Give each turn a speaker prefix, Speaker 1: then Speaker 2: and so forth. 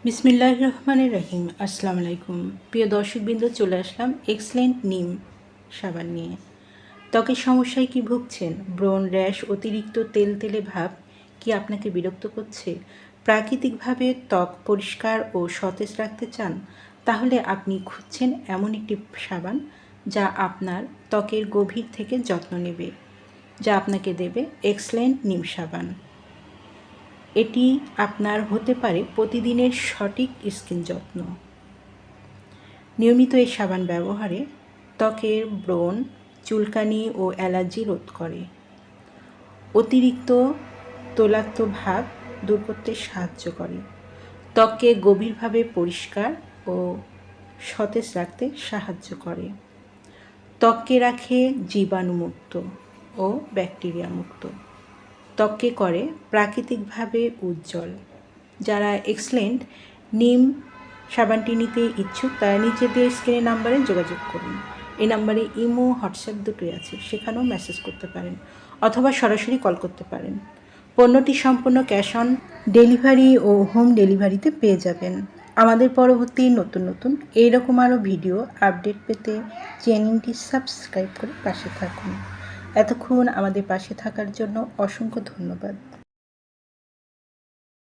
Speaker 1: বিসমিল্লাহির রহমানির রহিম। আসসালামু আলাইকুম প্রিয় দর্শকবৃন্দ, চলে আসলাম এক্সেলেন্ট নিম সাবান নিয়ে। ত্বকের সমস্যায় কি ভুগছেন? ব্রণ, র্যাশ, অতিরিক্ত তেলতেলে ভাব কি আপনাকে বিরক্ত করছে? প্রাকৃতিকভাবে ত্বক পরিষ্কার ও সতেজ রাখতে চান? তাহলে আপনি খুঁজছেন এমন একটি সাবান যা আপনার ত্বকের গভীর থেকে যত্ন নেবে, যা আপনাকে দেবে এক্সেলেন্ট নিম সাবান। এটি আপনার হতে পারে প্রতিদিনের সঠিক স্কিন যত্ন। নিয়মিত এই সাবান ব্যবহারে ত্বকের ব্রণ, চুলকানি ও অ্যালার্জি রোধ করে, অতিরিক্ত তৈলাক্ত ভাব দূর করতে সাহায্য করে, ত্বককে গভীরভাবে পরিষ্কার ও সতেজ রাখতে সাহায্য করে, ত্বককে রাখে জীবাণুমুক্ত ও ব্যাকটেরিয়া মুক্ত, ত্বককে করে প্রাকৃতিকভাবে উজ্জ্বল। যারা এক্সেলেন্ট নিম সাবানটি নিতে ইচ্ছুক তারা নিচে দিয়ে স্ক্রিনের নাম্বারে যোগাযোগ করুন। এই নাম্বারে ইমো, হোয়াটসঅ্যাপ দুটোই আছে, সেখানেও মেসেজ করতে পারেন অথবা সরাসরি কল করতে পারেন। পণ্যটি সম্পূর্ণ ক্যাশ অন ডেলিভারি ও হোম ডেলিভারিতে পেয়ে যাবেন। আমাদের পরবর্তী নতুন এইরকম আরও ভিডিও আপডেট পেতে চ্যানেলটি সাবস্ক্রাইব করে পাশে থাকুন। এতক্ষণ আমাদের পাশে থাকার জন্য অসংখ্য ধন্যবাদ।